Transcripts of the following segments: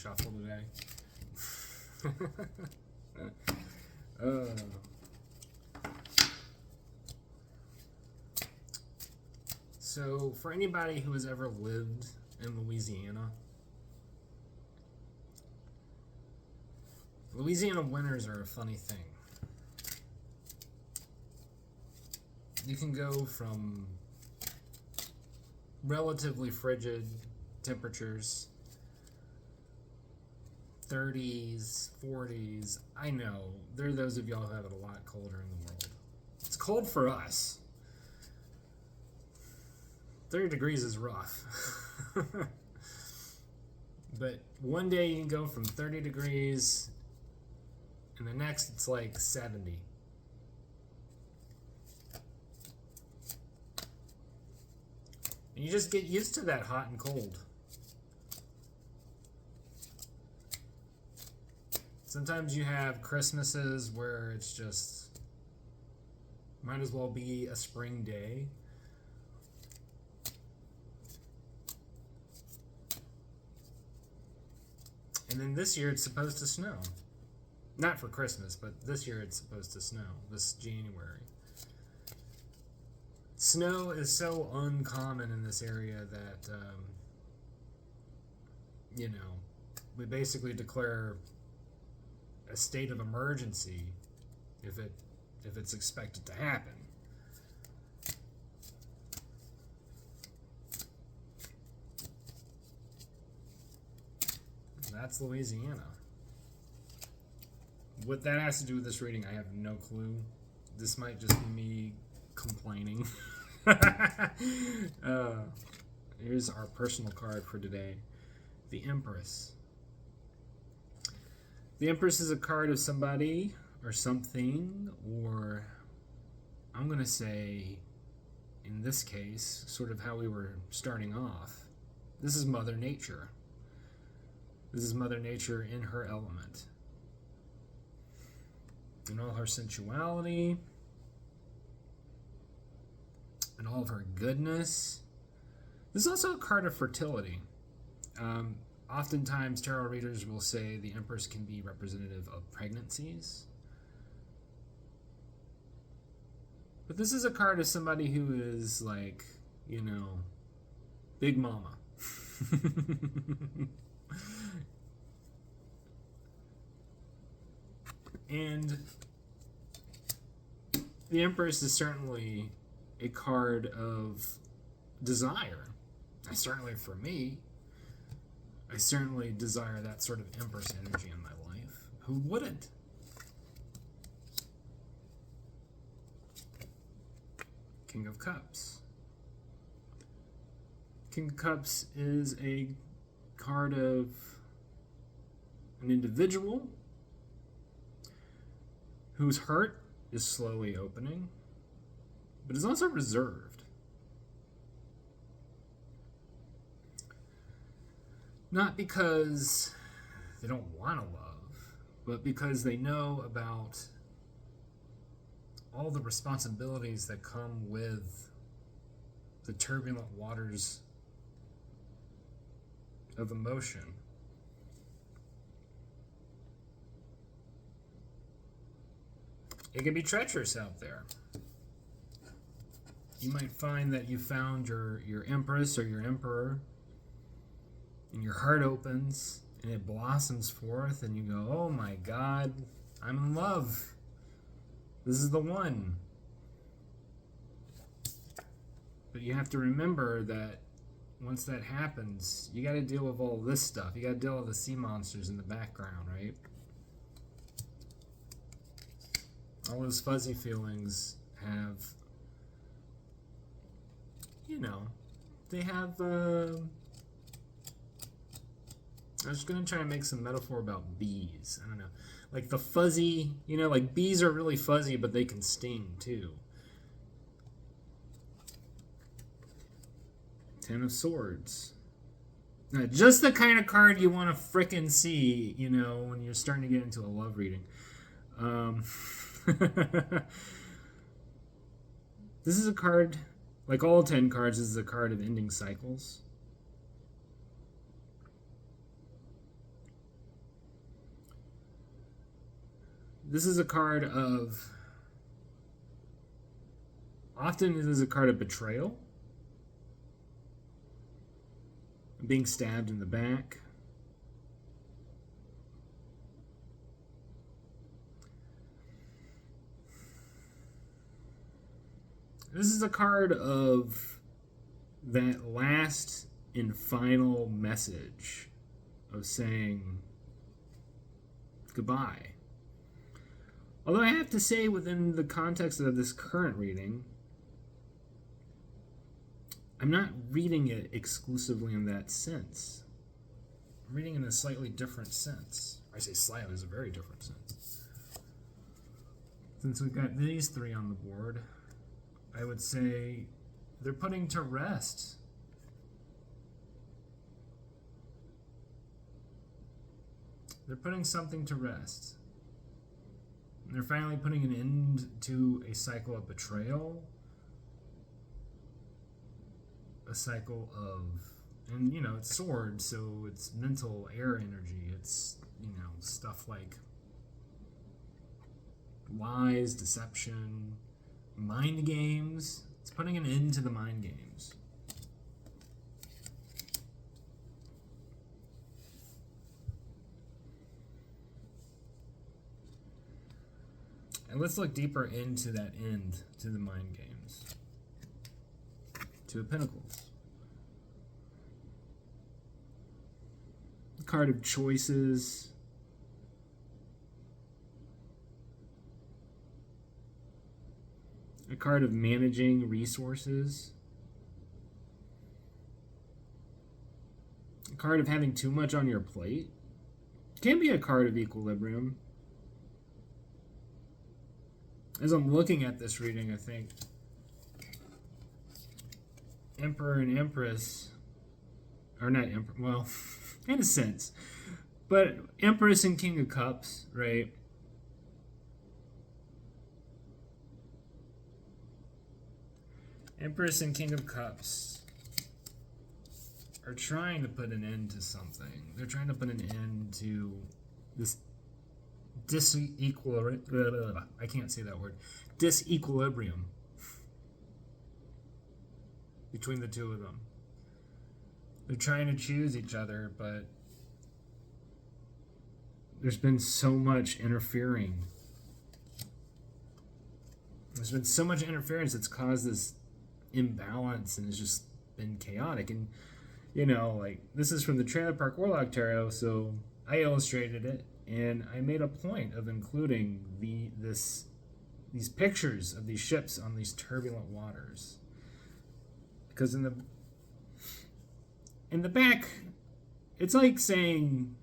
shuffle today. uh, so, for anybody who has ever lived in Louisiana, Louisiana winters are a funny thing. You can go from relatively frigid temperatures, 30s, 40s. I know, there are those of y'all who have it a lot colder in the world. It's cold for us. 30 degrees is rough. But one day you can go from 30 degrees, and the next it's like 70. And you just get used to that hot and cold. Sometimes you have Christmases where it's just, might as well be a spring day. And then this year it's supposed to snow. Not for Christmas, but this year it's supposed to snow, this January. Snow is so uncommon in this area that, we basically declare a state of emergency if it's expected to happen. That's Louisiana. What that has to do with this reading, I have no clue. This might just be me complaining. Here's our personal card for today. The Empress. The Empress is a card of somebody or something, or I'm going to say, in this case, sort of how we were starting off. This is Mother Nature. This is Mother Nature in her element. In all her sensuality, and all of her goodness. This is also a card of fertility. Oftentimes, tarot readers will say the Empress can be representative of pregnancies. But this is a card of somebody who is like, Big Mama. And the Empress is certainly a card of desire. Certainly for me, I certainly desire that sort of Empress energy in my life. Who wouldn't? King of Cups. King of Cups is a card of an individual whose heart is slowly opening, but is also reserved. Not because they don't want to love, but because they know about all the responsibilities that come with the turbulent waters of emotion. It can be treacherous out there. You might find that you found your Empress or your Emperor, and your heart opens, and it blossoms forth, and you go, oh my God, I'm in love. This is the one. But you have to remember that once that happens, you got to deal with all this stuff. You got to deal with the sea monsters in the background, right? All those fuzzy feelings have, they have, I was going to try and make some metaphor about bees. I don't know. Like the fuzzy, like bees are really fuzzy, but they can sting too. Ten of Swords. Now, just the kind of card you want to frickin' see, when you're starting to get into a love reading. This is a card, like all 10 cards, this is a card of ending cycles. This is a card of... Often it is a card of betrayal. Being stabbed in the back. This is a card of that last and final message of saying goodbye. Although I have to say, within the context of this current reading, I'm not reading it exclusively in that sense. I'm reading in a slightly different sense. I say slightly, it's a very different sense. Since we've got these three on the board, I would say they're putting to rest they're putting something to rest. They're finally putting an end to a cycle of betrayal, a cycle of, and you know, it's swords, so it's mental air energy. It's, you know, stuff like lies, deception, mind games. It's putting an end to the mind games. And let's look deeper into that end to the mind games. Two of Pentacles. The card of choices. A card of managing resources. A card of having too much on your plate. Can be a card of equilibrium. As I'm looking at this reading, I think Emperor and Empress, or not Emperor, well, in a sense, but Empress and King of Cups, right? Empress and King of Cups are trying to put an end to something. They're trying to put an end to this I can't say that word. Disequilibrium between the two of them. They're trying to choose each other, but there's been so much interfering. There's been so much interference that's caused this imbalance, and it's just been chaotic. And, you know, like, this is from the Trailer Park Warlock Tarot, so I illustrated it. And I made a point of including these pictures of these ships on these turbulent waters, because in the back, it's like saying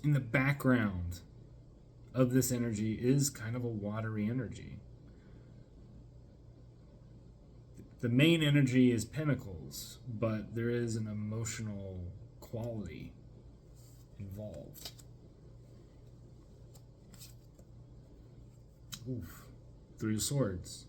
in the background of this energy is kind of a watery energy. The main energy is Pentacles, but there is an emotional quality involved. Oof. Three of Swords.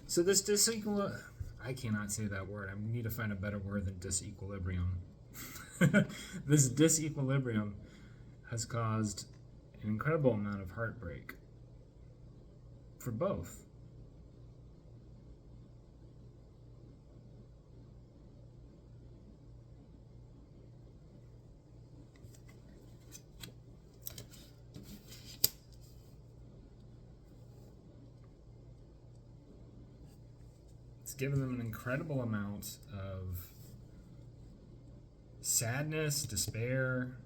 So this disequilibrium, I cannot say that word. I need to find a better word than disequilibrium. This disequilibrium has caused an incredible amount of heartbreak for both. It's given them an incredible amount of sadness, despair.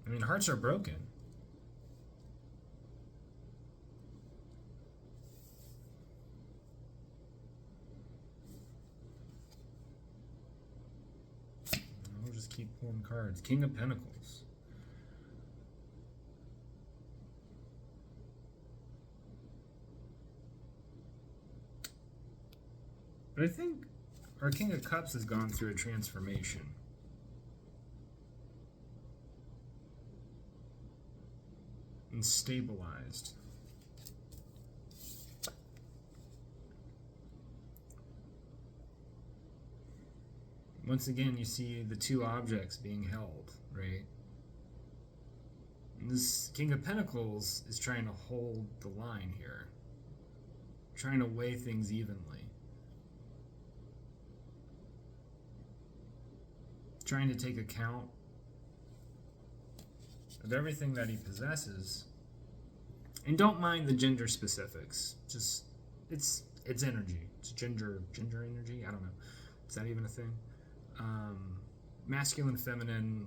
I mean, hearts are broken. I'll just keep pulling cards. King of Pentacles. But I think our King of Cups has gone through a transformation. and stabilized. Once again, you see the two objects being held, right? And this King of Pentacles is trying to hold the line here, trying to weigh things evenly, trying to take account of everything that he possesses. And don't mind the gender specifics. Just it's energy. It's gender energy. I don't know. Is that even a thing? Masculine, feminine.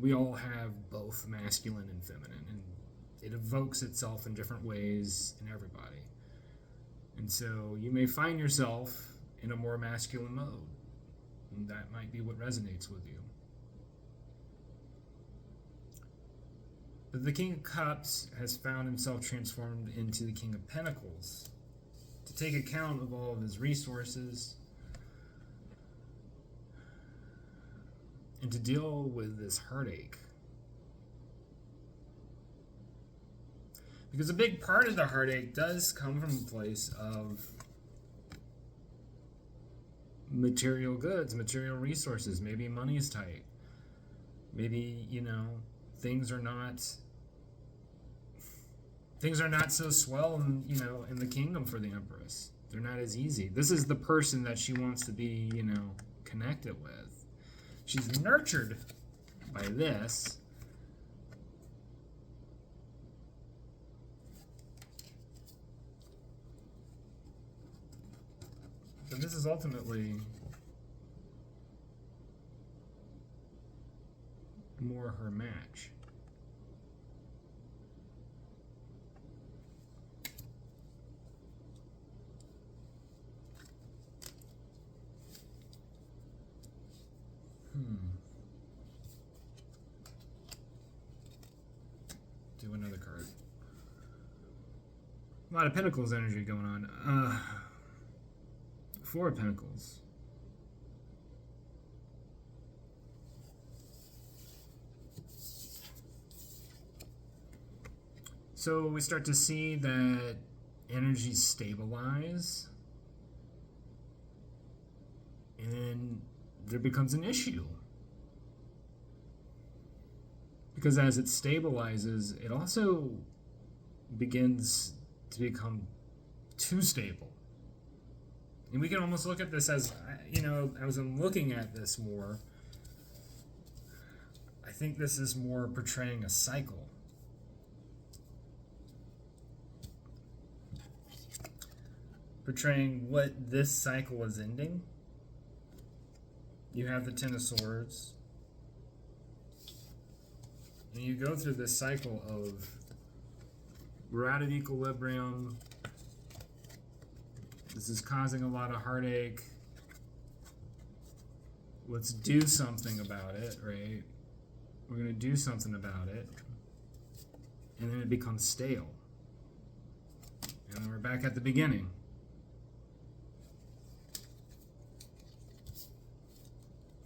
We all have both masculine and feminine, and it evokes itself in different ways in everybody. And so you may find yourself in a more masculine mode, and that might be what resonates with you. But the King of Cups has found himself transformed into the King of Pentacles to take account of all of his resources and to deal with this heartache. Because a big part of the heartache does come from a place of material goods, material resources. Maybe money is tight. Maybe, things are not so swell in the kingdom for the Empress. They're not as easy. This is the person that she wants to be, connected with. She's nurtured by this. But this is ultimately more her match. Do another card. A lot of Pentacles energy going on. Four of Pentacles. So we start to see that energy stabilize, and then there becomes an issue. Because as it stabilizes, it also begins to become too stable. And we can almost look at this as, as I'm looking at this more, I think this is more portraying a cycle. Portraying what this cycle is ending. You have the Ten of Swords. And you go through this cycle of, we're out of equilibrium. This is causing a lot of heartache. Let's do something about it, right? We're going to do something about it. And then it becomes stale. And then we're back at the beginning.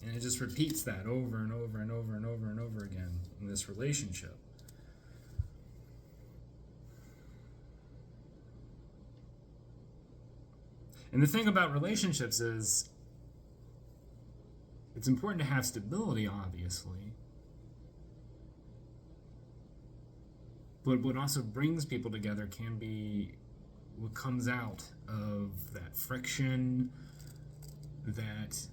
And it just repeats that over and over and over and over and over again in this relationship. And the thing about relationships is it's important to have stability, obviously. But what also brings people together can be what comes out of that friction, that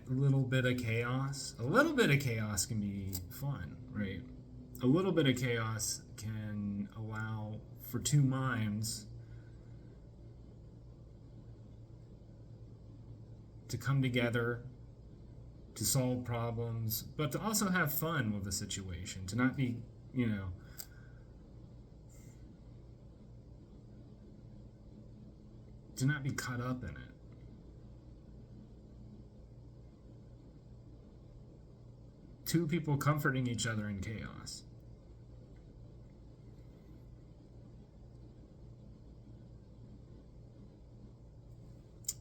little bit of chaos. A little bit of chaos can be fun, right? A little bit of chaos can allow for two minds to come together, to solve problems, but to also have fun with the situation, to not be, to not be caught up in it. Two people comforting each other in chaos.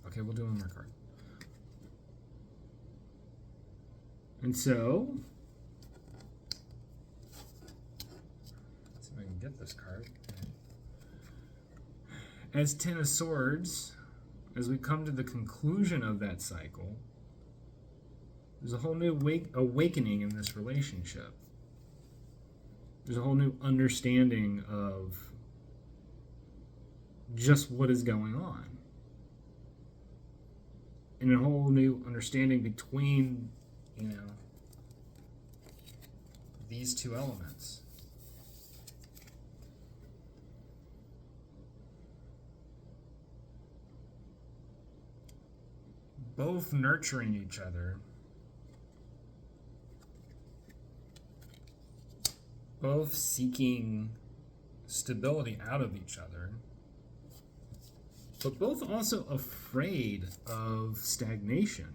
Okay, we'll do one more card. And so, get this card. As Ten of Swords, as we come to the conclusion of that cycle, there's a whole new awakening in this relationship. There's a whole new understanding of just what is going on. And a whole new understanding between, these two elements. Both nurturing each other, both seeking stability out of each other, but both also afraid of stagnation.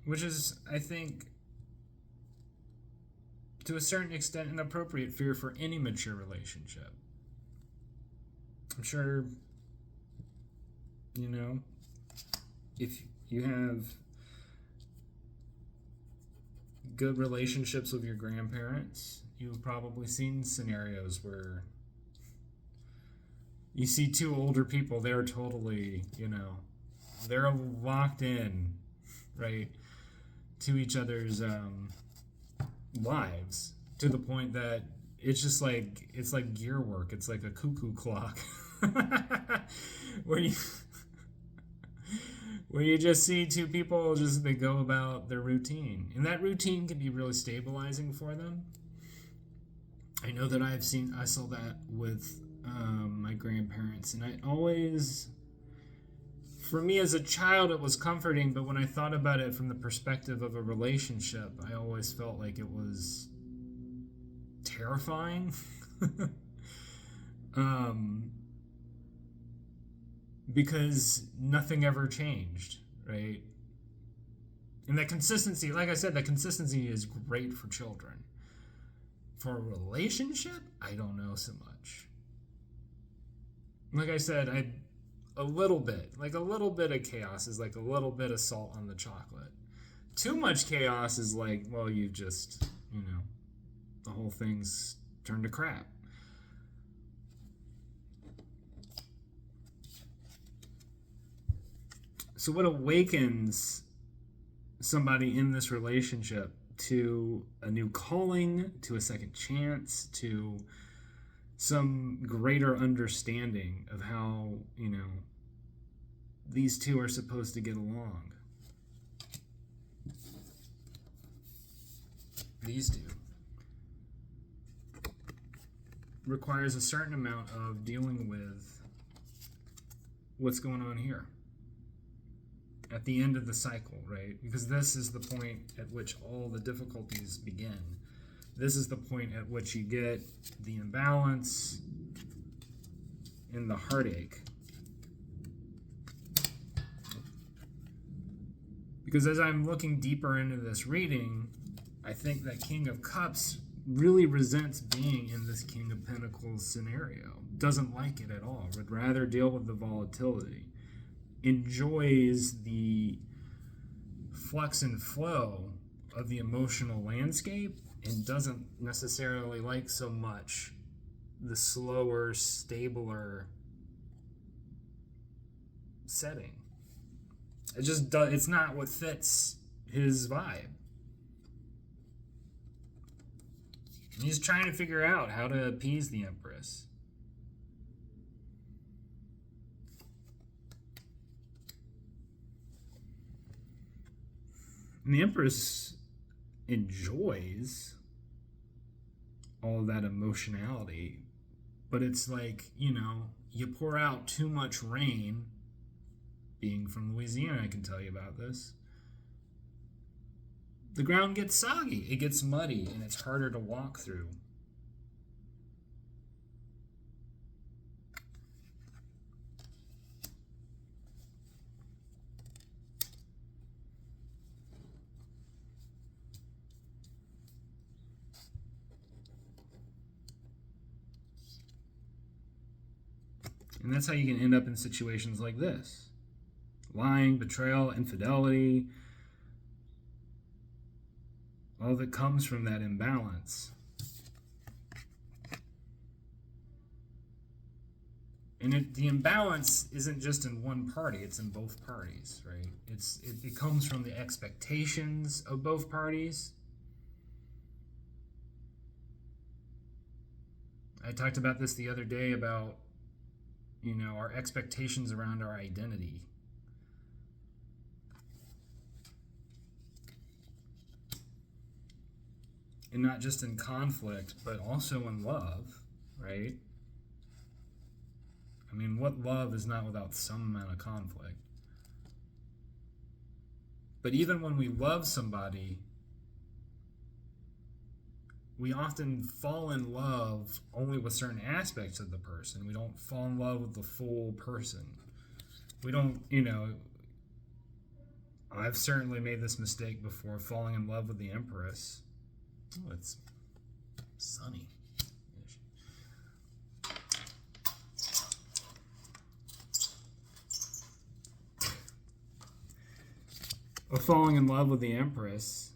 Which is, I think, to a certain extent, an appropriate fear for any mature relationship. I'm sure, if you have good relationships with your grandparents, you've probably seen scenarios where you see two older people, they're totally, they're locked in, right, to each other's lives, to the point that it's just like, it's like gear work. It's like a cuckoo clock where you just see two people, just they go about their routine, and that routine can be really stabilizing for them. I know that I saw that with my grandparents, and I always, for me as a child, it was comforting, but when I thought about it from the perspective of a relationship, I always felt like it was terrifying. Because nothing ever changed, right? And that consistency, like I said, that consistency is great for children. For a relationship, I don't know so much. Like I said, a little bit of chaos is like a little bit of salt on the chocolate. Too much chaos is like, well, you just, the whole thing's turned to crap. So what awakens somebody in this relationship to a new calling, to a second chance, to some greater understanding of how, these two are supposed to get along? These two requires a certain amount of dealing with what's going on here at the end of the cycle, right? Because this is the point at which all the difficulties begin. This is the point at which you get the imbalance and the heartache. Because as I'm looking deeper into this reading, I think that King of Cups really resents being in this King of Pentacles scenario. Doesn't like it at all. Would rather deal with the volatility. Enjoys the flux and flow of the emotional landscape, and doesn't necessarily like so much the slower, stabler setting. It's not what fits his vibe. And he's trying to figure out how to appease the Empress. And the Empress enjoys all of that emotionality, but it's like, you pour out too much rain. Being from Louisiana, I can tell you about this. The ground gets soggy, it gets muddy, and it's harder to walk through. And that's how you can end up in situations like this. Lying, betrayal, infidelity, all that comes from that imbalance. And the imbalance isn't just in one party, it's in both parties, right? It comes from the expectations of both parties. I talked about this the other day about, our expectations around our identity. And not just in conflict, but also in love, right? I mean, what love is not without some amount of conflict? But even when we love somebody, we often fall in love only with certain aspects of the person. We don't fall in love with the full person. We don't, I've certainly made this mistake before, falling in love with the Empress. Oh, it's sunny. Of falling in love with the Empress,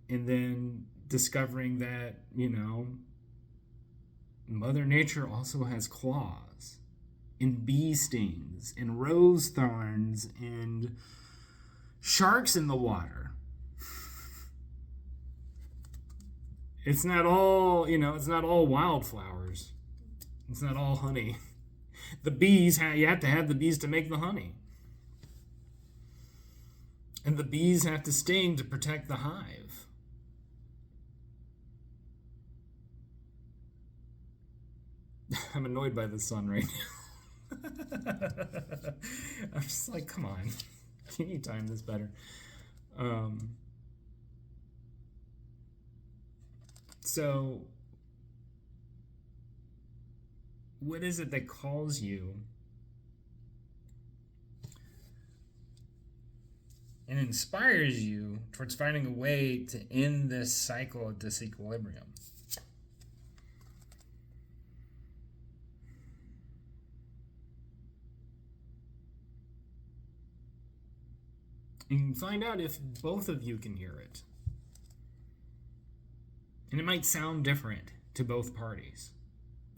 and then discovering that, Mother Nature also has claws, and bee stings, and rose thorns, and sharks in the water. It's not all, it's not all wildflowers. It's not all honey. The bees, you have to have the bees to make the honey. And the bees have to sting to protect the hive. I'm annoyed by the sun right now. I'm just like, come on. Can you time this better? So, what is it that calls you and inspires you towards finding a way to end this cycle of disequilibrium? And find out if both of you can hear it. And it might sound different to both parties.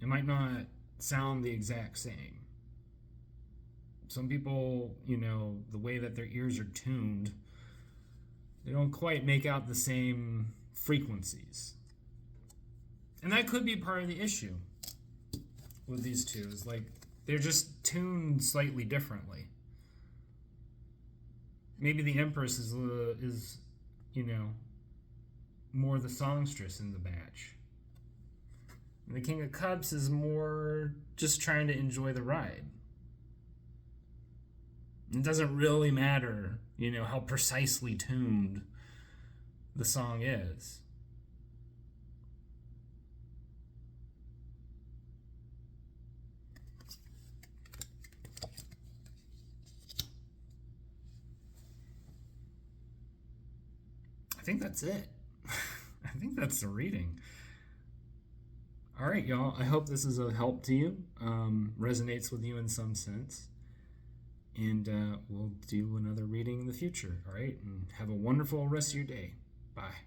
It might not sound the exact same. Some people, the way that their ears are tuned, they don't quite make out the same frequencies. And that could be part of the issue with these two, is like they're just tuned slightly differently. Maybe the Empress is more the songstress in the batch. And the King of Cups is more just trying to enjoy the ride. It doesn't really matter, how precisely tuned the song is. I think that's it. I think that's the reading. All right, y'all. I hope this is a help to you, resonates with you in some sense. And we'll do another reading in the future, all right? And have a wonderful rest of your day. Bye.